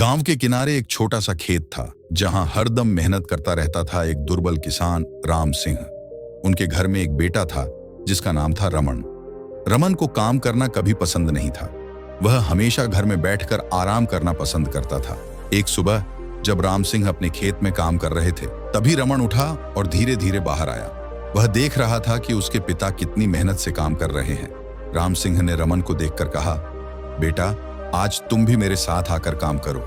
गांव के किनारे एक छोटा सा खेत था जहां हरदम मेहनत करता रहता था एक दुर्बल किसान राम सिंह। उनके घर में एक बेटा था जिसका नाम था रमन। रमन को काम करना कभी पसंद नहीं था। वह हमेशा घर में बैठकर आराम करना पसंद करता था। एक सुबह जब राम सिंह अपने खेत में काम कर रहे थे तभी रमन उठा और धीरे धीरे बाहर आया। वह देख रहा था कि उसके पिता कितनी मेहनत से काम कर रहे हैं। राम सिंह ने रमन को देखकर कहा, बेटा आज तुम भी मेरे साथ आकर काम करो।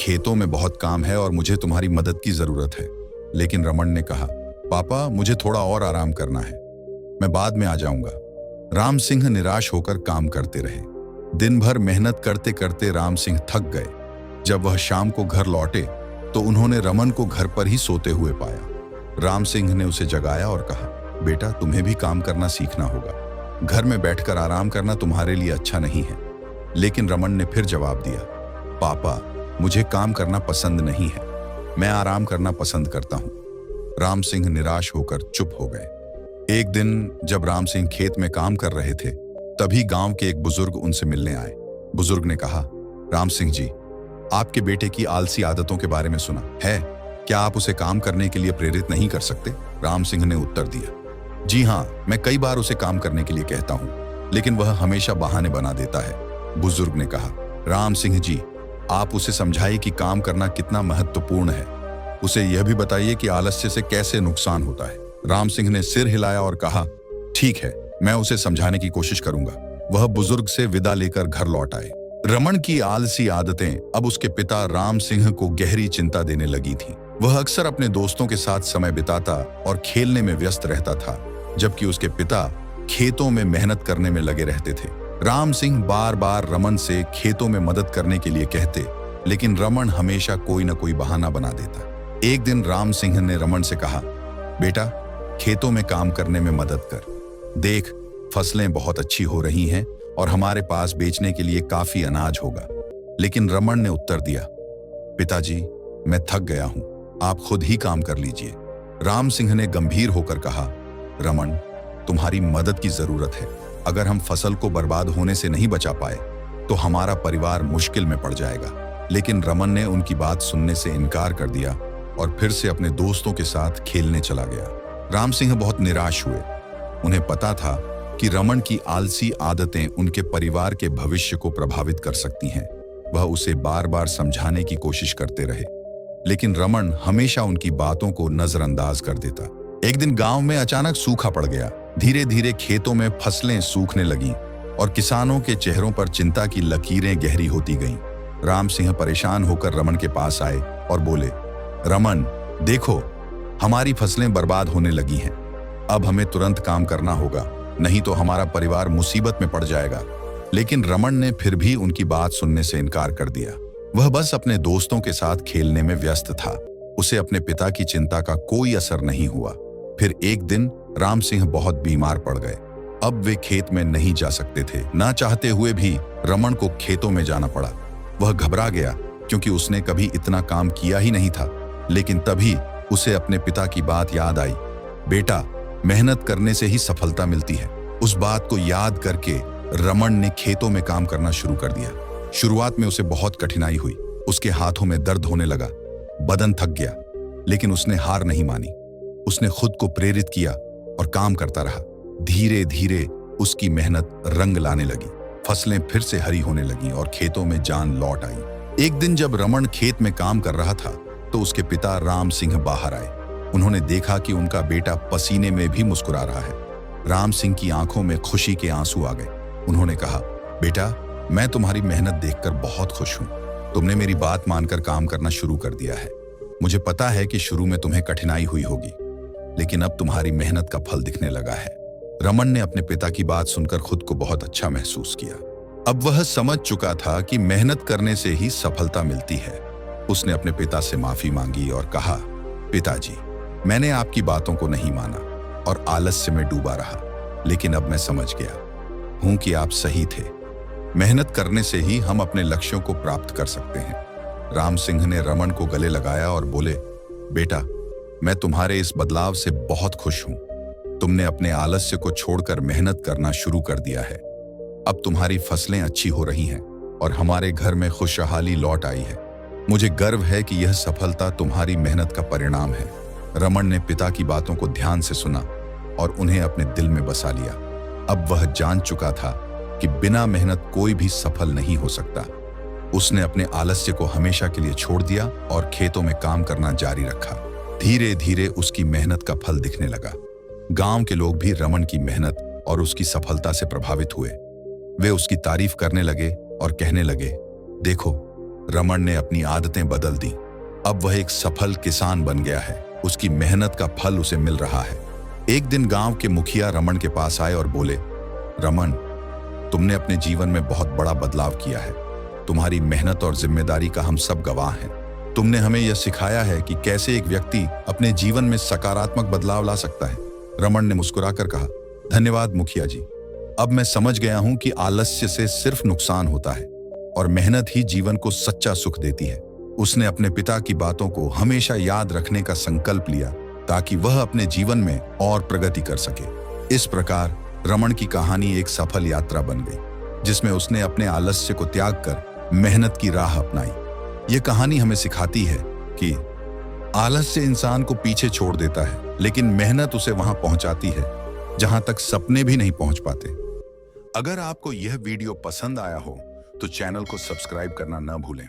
खेतों में बहुत काम है और मुझे तुम्हारी मदद की जरूरत है। लेकिन रमन ने कहा, पापा मुझे थोड़ा और आराम करना है, मैं बाद में आ जाऊंगा। राम सिंह निराश होकर काम करते रहे। दिन भर मेहनत करते करते राम सिंह थक गए। जब वह शाम को घर लौटे तो उन्होंने रमन को घर पर ही सोते हुए पाया। राम सिंह ने उसे जगाया और कहा, बेटा तुम्हें भी काम करना सीखना होगा। घर में बैठकर आराम करना तुम्हारे लिए अच्छा नहीं है। लेकिन रमन ने फिर जवाब दिया, पापा मुझे काम करना पसंद नहीं है, मैं आराम करना पसंद करता हूं। राम सिंह निराश होकर चुप हो गए। एक दिन जब राम सिंह खेत में काम कर रहे थे तभी गांव के एक बुजुर्ग उनसे मिलने आए। बुजुर्ग ने कहा, राम सिंह जी, आपके बेटे की आलसी आदतों के बारे में सुना है, क्या आप उसे काम करने के लिए प्रेरित नहीं कर सकते? राम सिंह ने उत्तर दिया, जी हाँ, मैं कई बार उसे काम करने के लिए कहता हूं, लेकिन वह हमेशा बहाने बना देता है। बुजुर्ग ने कहा, राम सिंह जी, आप उसे समझाइए कि काम करना कितना महत्वपूर्ण है। उसे यह भी बताइए कि आलस्य से कैसे नुकसान होता है। राम सिंह ने सिर हिलाया और कहा, ठीक है, मैं उसे समझाने की कोशिश करूंगा। वह बुजुर्ग से विदा लेकर घर लौट आए। रमन की आलसी आदतें अब उसके पिता राम सिंह को गहरी चिंता देने लगी थीं। वह अक्सर अपने दोस्तों के साथ समय बिताता और खेलने में व्यस्त रहता था, जबकि उसके पिता खेतों में मेहनत करने में लगे रहते थे। राम सिंह बार बार रमन से खेतों में मदद करने के लिए कहते, लेकिन रमन हमेशा कोई न कोई बहाना बना देता। एक दिन राम सिंह ने रमन से कहा, बेटा खेतों में काम करने में मदद कर, देख फसलें बहुत अच्छी हो रही हैं और हमारे पास बेचने के लिए काफी अनाज होगा। लेकिन रमन ने उत्तर दिया, पिताजी मैं थक गया हूं, आप खुद ही काम कर लीजिए। राम सिंह ने गंभीर होकर कहा, रमन तुम्हारी मदद की जरूरत है। अगर हम फसल को बर्बाद होने से नहीं बचा पाए तो हमारा परिवार मुश्किल में पड़ जाएगा। लेकिन रमन ने उनकी बात सुनने से इनकार कर दिया और फिर से अपने दोस्तों के साथ खेलने चला गया। राम सिंह बहुत निराश हुए। उन्हें पता था कि रमन की आलसी आदतें उनके परिवार के भविष्य को प्रभावित कर सकती हैं। वह उसे बार बार समझाने की कोशिश करते रहे, लेकिन रमन हमेशा उनकी बातों को नजरअंदाज कर देता। एक दिन गांव में अचानक सूखा पड़ गया। धीरे धीरे खेतों में फसलें सूखने लगीं और किसानों के चेहरों पर चिंता की लकीरें गहरी होती गईं। राम सिंह परेशान होकर रमन के पास आए और बोले, रमन देखो, हमारी फसलें बर्बाद होने लगी हैं। अब हमें तुरंत काम करना होगा, नहीं तो हमारा परिवार मुसीबत में पड़ जाएगा। लेकिन रमन ने फिर भी उनकी बात सुनने से इनकार कर दिया। वह बस अपने दोस्तों के साथ खेलने में व्यस्त था। उसे अपने पिता की चिंता का कोई असर नहीं हुआ। फिर एक दिन राम सिंह बहुत बीमार पड़ गए। अब वे खेत में नहीं जा सकते थे। ना चाहते हुए भी रमन को खेतों में जाना पड़ा। वह घबरा गया क्योंकि उसने कभी इतना काम किया ही नहीं था। लेकिन तभी उसे अपने पिता की बात याद आई, बेटा मेहनत करने से ही सफलता मिलती है। उस बात को याद करके रमन ने खेतों में काम करना शुरू कर दिया। शुरुआत में उसे बहुत कठिनाई हुई। उसके हाथों में दर्द होने लगा, बदन थक गया, लेकिन उसने हार नहीं मानी। उसने खुद को प्रेरित किया और काम करता रहा। धीरे धीरे उसकी मेहनत रंग लाने लगी। फसलें फिर से हरी होने लगीं और खेतों में जान लौट आई। एक दिन जब रमन खेत में काम कर रहा था तो उसके पिता राम सिंह बाहर आए। उन्होंने देखा कि उनका बेटा पसीने में भी मुस्कुरा रहा है। राम सिंह की आंखों में खुशी के आंसू आ गए। उन्होंने कहा, बेटा मैं तुम्हारी मेहनत देखकर बहुत खुश हूं। तुमने मेरी बात मानकर काम करना शुरू कर दिया है। मुझे पता है कि शुरू में तुम्हें कठिनाई हुई होगी, लेकिन अब तुम्हारी मेहनत का फल दिखने लगा है। रमन ने अपने पिता की बात सुनकर खुद को बहुत अच्छा महसूस किया। अब वह समझ चुका था कि मेहनत करने से ही सफलता मिलती है। उसने अपने पिता से माफी मांगी और कहा, पिताजी मैंने आपकी बातों को नहीं माना और आलस्य में डूबा रहा, लेकिन अब मैं समझ गया हूं कि आप सही थे। मेहनत करने से ही हम अपने लक्ष्यों को प्राप्त कर सकते हैं। राम सिंह ने रमन को गले लगाया और बोले, बेटा मैं तुम्हारे इस बदलाव से बहुत खुश हूं। तुमने अपने आलस्य को छोड़कर मेहनत करना शुरू कर दिया है। अब तुम्हारी फसलें अच्छी हो रही हैं और हमारे घर में खुशहाली लौट आई है। मुझे गर्व है कि यह सफलता तुम्हारी मेहनत का परिणाम है। रमन ने पिता की बातों को ध्यान से सुना और उन्हें अपने दिल में बसा लिया। अब वह जान चुका था कि बिना मेहनत कोई भी सफल नहीं हो सकता। उसने अपने आलस्य को हमेशा के लिए छोड़ दिया और खेतों में काम करना जारी रखा। धीरे धीरे उसकी मेहनत का फल दिखने लगा। गांव के लोग भी रमन की मेहनत और उसकी सफलता से प्रभावित हुए। वे उसकी तारीफ करने लगे और कहने लगे, देखो, रमन ने अपनी आदतें बदल दी। अब वह एक सफल किसान बन गया है। उसकी मेहनत का फल उसे मिल रहा है। एक दिन गांव के मुखिया रमन के पास आए और बोले, रमन, तुमने अपने जीवन में बहुत बड़ा बदलाव किया है। तुम्हारी मेहनत और जिम्मेदारी का हम सब गवाह हैं। तुमने हमें यह सिखाया है कि कैसे एक व्यक्ति अपने जीवन में सकारात्मक बदलाव ला सकता है। रमन ने मुस्कुराकर कहा, धन्यवाद मुखिया जी। अब मैं समझ गया हूं कि आलस्य से सिर्फ नुकसान होता है और मेहनत ही जीवन को सच्चा सुख देती है। उसने अपने पिता की बातों को हमेशा याद रखने का संकल्प लिया ताकि वह अपने जीवन में और प्रगति कर सके। इस प्रकार रमन की कहानी एक सफल यात्रा बन गई, जिसमें उसने अपने आलस्य को त्याग कर मेहनत की राह अपनाई। ये कहानी हमें सिखाती है कि आलस्य इंसान को पीछे छोड़ देता है, लेकिन मेहनत उसे वहां पहुंचाती है जहां तक सपने भी नहीं पहुंच पाते। अगर आपको यह वीडियो पसंद आया हो तो चैनल को सब्सक्राइब करना न भूलें।